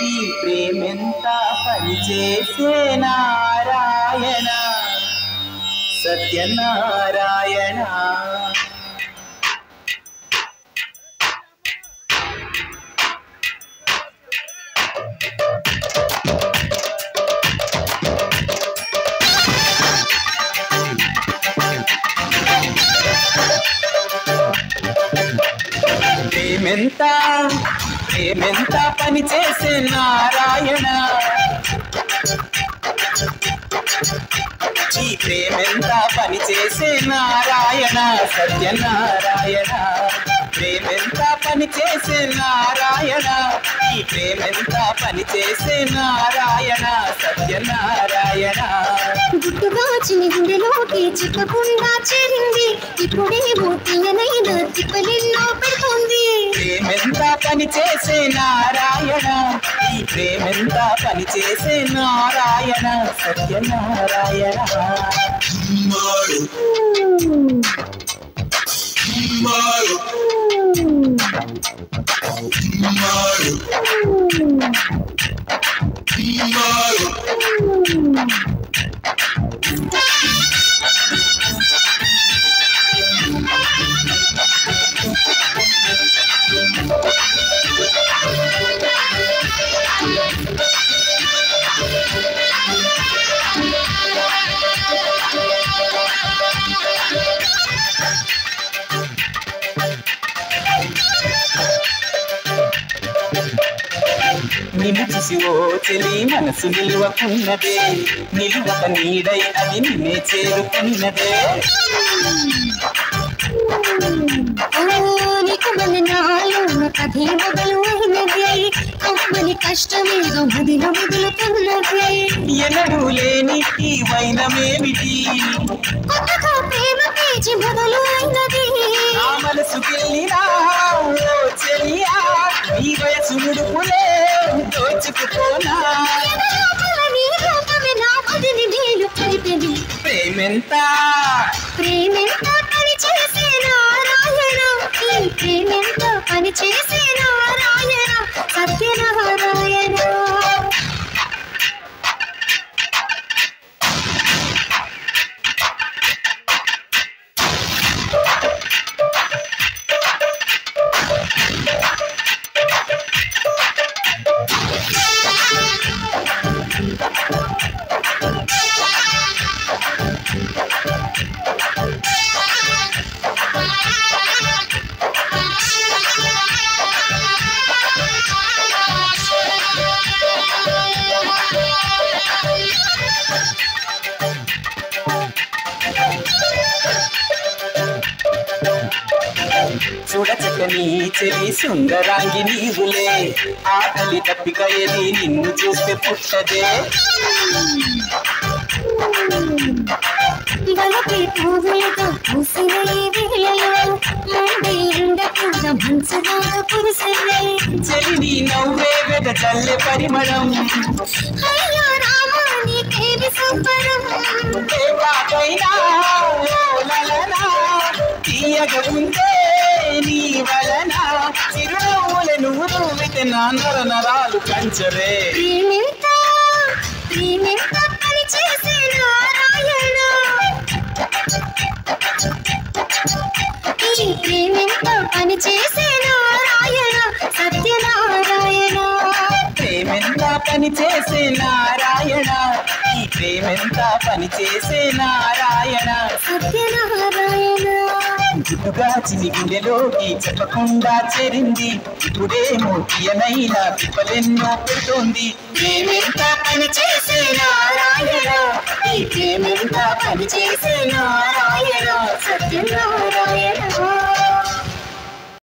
ఈ ప్రేమెంత పనిచేసే నారాయణ సత్యనారాయణ ప్రేమెంత పని చేసే నారాయణ ఈ ప్రేమెంత పని చేసే నారాయణ సత్యనారాయణ ప్రేమెంత పని చేసే నారాయణ ఈ ప్రేమెంత పని చేసే నారాయణ సత్యనారాయణ గుట్టుగా చిన్నగుండెలోకి చిక్కకుండా చేరింది ఇప్పుడేమో తీయనైనా తిప్పలెన్నో పెడుతుంది ప్రేమెంత పని చేసే నారాయణ ఈ ప్రేమెంత పని చేసే నారాయణ సత్యనారాయణ నిన్ను చూసి ఓ చెలి మనసు నిలువకున్నదే నిలువక నీడై అది నిన్నే చేరుకున్నదే నీకు నాలో కథే మొదలు అయినది అమ్మని కష్టమేదో మదిలో మొదలుతున్నది ఎన్నడూ లేని ఈ వైనమేమిటి కొత్తగా ప్రేమ పేజీ మొదలు అయినది నా మనసు కెళ్ళినా ఓ చెలియా ఈ వయసు ముడుపులే దోచుకుపోనా ప్రేమెంత పని చేసే నారాయణ ఈ ప్రేమెంత పని చేసే నారాయణ సత్యనారాయణ చూడచక్కని చెలి సుందరాంగి నీవులే ఆకలి తప్పిక ఏది నిన్ను చూస్తే పుట్టదే వలపే పువ్వులతో పూసిన ఈ వేళలో మండే ఎండకుండా మంచుగా కురిసెనే చెలి నీ నవ్వే వెద చల్లె పరిమళం అయ్యో రామా నీకేమి సంబరం ఏ పాటైనా ఓ లలనా తీయగా ఉందే నీ వలన చిరునవ్వుల నువ్వు నవ్వితే నా నర నరాలు కంచరే ప్రేమెంత పని చేసే నారాయణ ఈ ప్రేమెంత పని చేసే నారాయణ సత్యనారాయణ ప్రేమెంత పని చేసే నారాయణ ఈ ప్రేమెంత పని చేసే నారాయణ సత్యనారాయణ గుట్టుగా చిని గుండెలోకి చెప్పకుండా చేరింది ఇప్పుడేమో తీయనైనా తిప్పలెన్నో పెడుతోంది ప్రేమెంత పని చేసే నారాయణ ఈ ప్రేమెంత పని చేసే నారాయణ సత్యనారాయణ